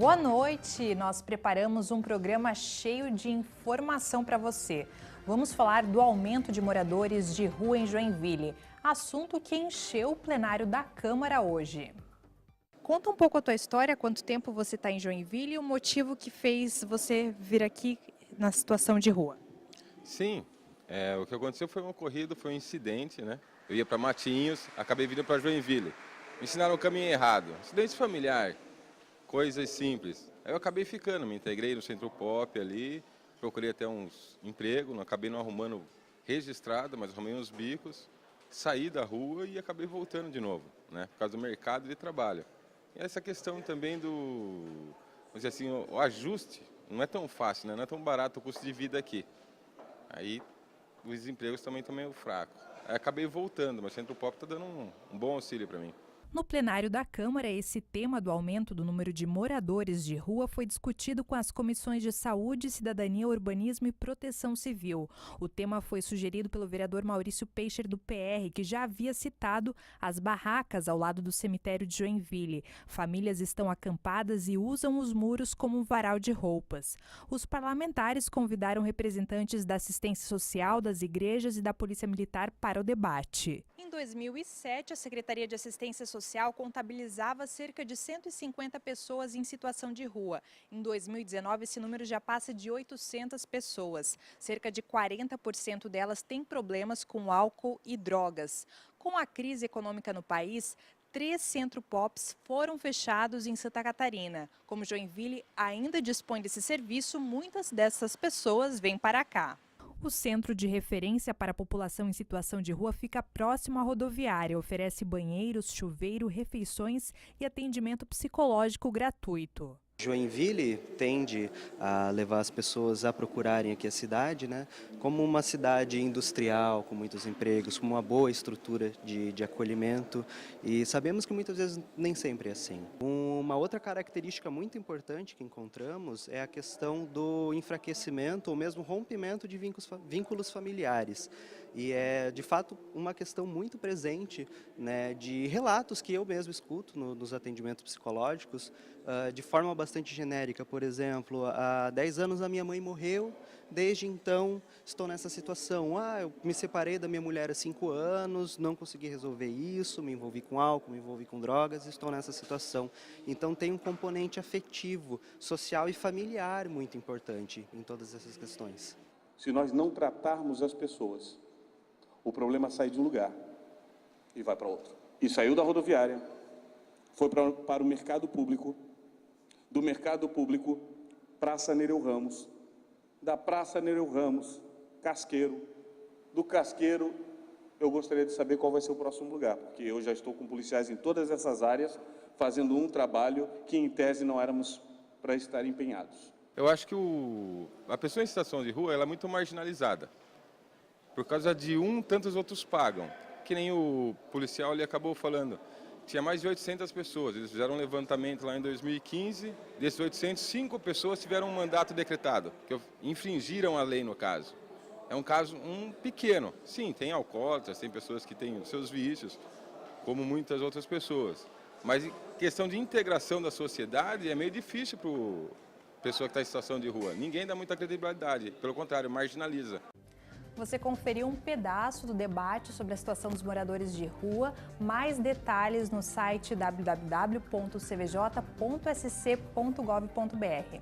Boa noite! Nós preparamos um programa cheio de informação para você. Vamos falar do aumento de moradores de rua em Joinville, assunto que encheu o plenário da Câmara hoje. Conta um pouco a tua história, quanto tempo você está em Joinville e o motivo que fez você vir aqui na situação de rua. Sim, o que aconteceu foi um ocorrido, foi um incidente, né? Eu ia para Matinhos, acabei vindo para Joinville. Me ensinaram o caminho errado, acidente familiar, coisas simples. Aí eu acabei ficando, me integrei no Centro Pop ali, procurei até uns empregos, acabei não arrumando registrado, mas arrumei uns bicos, saí da rua e acabei voltando de novo, né? Por causa do mercado de trabalho. E essa questão também do, vamos dizer assim, o ajuste, não é tão fácil, né? Não é tão barato o custo de vida aqui. Aí os empregos também estão meio fracos. Aí acabei voltando, mas o Centro Pop está dando um bom auxílio para mim. No plenário da Câmara, esse tema do aumento do número de moradores de rua foi discutido com as comissões de Saúde, Cidadania, Urbanismo e Proteção Civil. O tema foi sugerido pelo vereador Maurício Peixer, do PR, que já havia citado as barracas ao lado do cemitério de Joinville. Famílias estão acampadas e usam os muros como um varal de roupas. Os parlamentares convidaram representantes da assistência social, das igrejas e da Polícia Militar para o debate. Em 2007, a Secretaria de Assistência Social contabilizava cerca de 150 pessoas em situação de rua. Em 2019, esse número já passa de 800 pessoas. Cerca de 40% delas têm problemas com álcool e drogas. Com a crise econômica no país, 3 centro-pops foram fechados em Santa Catarina. Como Joinville ainda dispõe desse serviço, muitas dessas pessoas vêm para cá. O centro de referência para a população em situação de rua fica próximo à rodoviária. Oferece banheiros, chuveiro, refeições e atendimento psicológico gratuito. Joinville tende a levar as pessoas a procurarem aqui a cidade, né, como uma cidade industrial, com muitos empregos, com uma boa estrutura de acolhimento, e sabemos que muitas vezes nem sempre é assim. Uma outra característica muito importante que encontramos é a questão do enfraquecimento ou mesmo rompimento de vínculos familiares. E é, de fato, uma questão muito presente, né, de relatos que eu mesmo escuto nos atendimentos psicológicos, de forma bastante genérica. Por exemplo, há 10 anos a minha mãe morreu, desde então estou nessa situação. Eu me separei da minha mulher há 5 anos, não consegui resolver isso, me envolvi com álcool, me envolvi com drogas, estou nessa situação. Então tem um componente afetivo, social e familiar muito importante em todas essas questões. Se nós não tratarmos as pessoas, o problema sai de um lugar e vai para outro. E saiu da rodoviária, foi para o mercado público, do mercado público, Praça Nereu Ramos, da Praça Nereu Ramos, Casqueiro, do Casqueiro, eu gostaria de saber qual vai ser o próximo lugar, porque eu já estou com policiais em todas essas áreas, fazendo um trabalho que, em tese, não éramos para estar empenhados. Eu acho que a pessoa em situação de rua ela é muito marginalizada. Por causa de tantos outros pagam. Que nem o policial ele acabou falando. Tinha mais de 800 pessoas. Eles fizeram um levantamento lá em 2015. Desses 800, 5 pessoas tiveram um mandato decretado, que infringiram a lei no caso. É um caso pequeno. Sim, tem alcoólatras, tem pessoas que têm os seus vícios, como muitas outras pessoas. Mas em questão de integração da sociedade é meio difícil para a pessoa que está em situação de rua. Ninguém dá muita credibilidade, pelo contrário, marginaliza. Você conferiu um pedaço do debate sobre a situação dos moradores de rua. Mais detalhes no site www.cvj.sc.gov.br.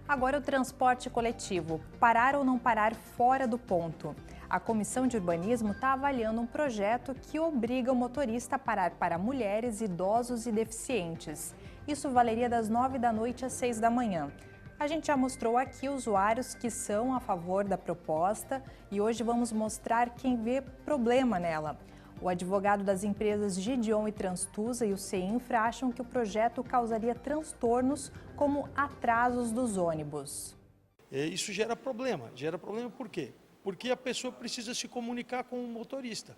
Agora o transporte coletivo. Parar ou não parar fora do ponto? A Comissão de Urbanismo está avaliando um projeto que obriga o motorista a parar para mulheres, idosos e deficientes. Isso valeria das 9 da noite às 6 da manhã. A gente já mostrou aqui usuários que são a favor da proposta e hoje vamos mostrar quem vê problema nela. O advogado das empresas Gideon e Transtusa e o CEINFRA acham que o projeto causaria transtornos como atrasos dos ônibus. Isso gera problema. Gera problema por quê? Porque a pessoa precisa se comunicar com o motorista.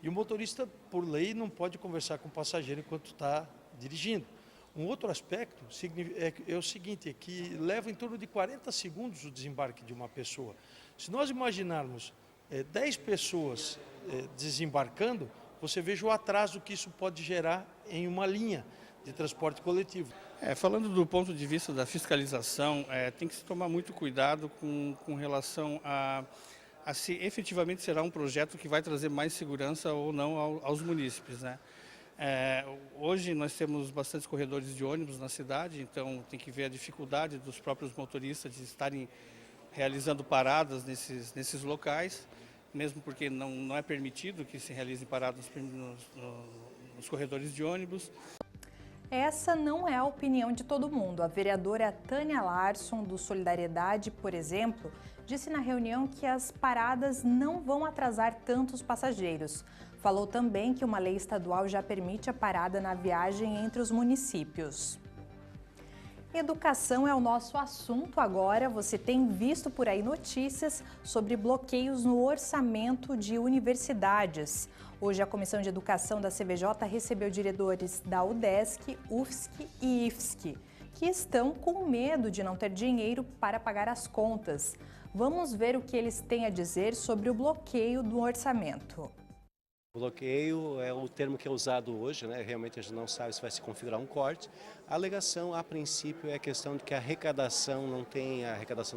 E o motorista, por lei, não pode conversar com o passageiro enquanto está dirigindo. Um outro aspecto é o seguinte, é que leva em torno de 40 segundos o desembarque de uma pessoa. Se nós imaginarmos 10 pessoas desembarcando, você veja o atraso que isso pode gerar em uma linha de transporte coletivo. Falando do ponto de vista da fiscalização, tem que se tomar muito cuidado com relação a se efetivamente será um projeto que vai trazer mais segurança ou não aos munícipes, né? Hoje nós temos bastantes corredores de ônibus na cidade, então tem que ver a dificuldade dos próprios motoristas de estarem realizando paradas nesses locais, mesmo porque não é permitido que se realizem paradas nos corredores de ônibus. Essa não é a opinião de todo mundo. A vereadora Tânia Larsson, do Solidariedade, por exemplo, disse na reunião que as paradas não vão atrasar tantos passageiros. Falou também que uma lei estadual já permite a parada na viagem entre os municípios. Educação é o nosso assunto agora. Você tem visto por aí notícias sobre bloqueios no orçamento de universidades. Hoje, a Comissão de Educação da CVJ recebeu diretores da UDESC, UFSC e IFSC, que estão com medo de não ter dinheiro para pagar as contas. Vamos ver o que eles têm a dizer sobre o bloqueio do orçamento. Bloqueio é o termo que é usado hoje, né? Realmente a gente não sabe se vai se configurar um corte. A alegação, a princípio, é a questão de que a arrecadação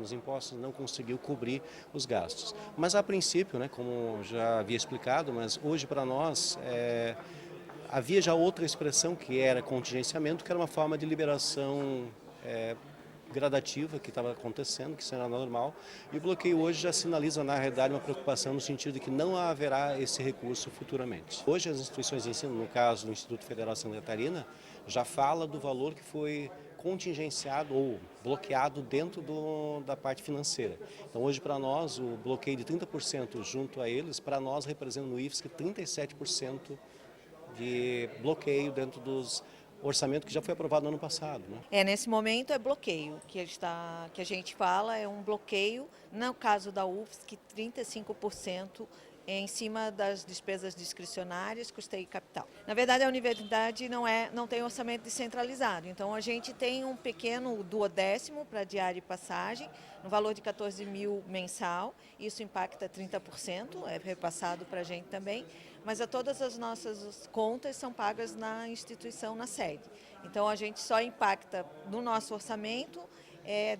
dos impostos não conseguiu cobrir os gastos. Mas a princípio, né, como já havia explicado, mas hoje para nós havia já outra expressão que era contingenciamento, que era uma forma de liberação gradativa que estava acontecendo, que isso era normal, e o bloqueio hoje já sinaliza, na realidade, uma preocupação no sentido de que não haverá esse recurso futuramente. Hoje as instituições de ensino, no caso do Instituto Federal de Santa Catarina, já fala do valor que foi contingenciado ou bloqueado dentro da parte financeira. Então hoje para nós o bloqueio de 30% junto a eles, para nós representa no IFSC 37% de bloqueio dentro dos orçamento que já foi aprovado no ano passado, né? Nesse momento é bloqueio, que a gente fala é um bloqueio, no caso da UFSC, 35% em cima das despesas discricionárias, custeio e capital. Na verdade, a universidade não tem orçamento descentralizado, então a gente tem um pequeno duodécimo para diária e passagem, no valor de 14 mil mensal, isso impacta 30%, é repassado para a gente também, mas todas as nossas contas são pagas na instituição, na sede. Então a gente só impacta no nosso orçamento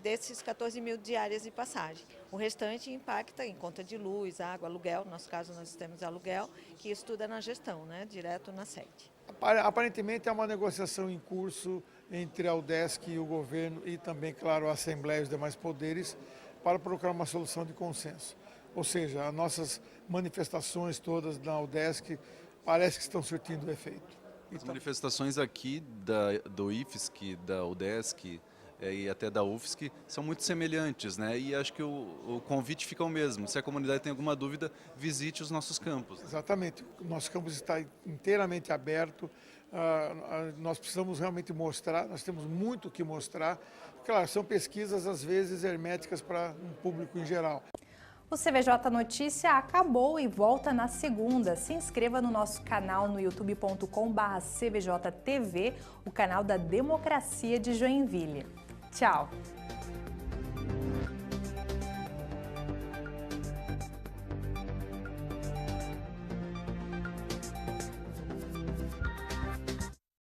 desses 14 mil diárias e passagem. O restante impacta em conta de luz, água, aluguel, no nosso caso nós temos aluguel, que estuda na gestão, né, direto na sede. Aparentemente há uma negociação em curso entre a UDESC e o governo e também, claro, a Assembleia e os demais poderes para procurar uma solução de consenso. Ou seja, as nossas manifestações todas na UDESC parece que estão surtindo efeito. As manifestações aqui do IFSC, da UDESC e até da UFSC são muito semelhantes, né? E acho que o convite fica o mesmo. Se a comunidade tem alguma dúvida, visite os nossos campos. Exatamente. O nosso campus está inteiramente aberto. Nós precisamos realmente mostrar, nós temos muito o que mostrar. Claro, são pesquisas às vezes herméticas para um público em geral. O CVJ Notícia acabou e volta na segunda. Se inscreva no nosso canal no youtube.com/CVJTV, o canal da democracia de Joinville. Tchau!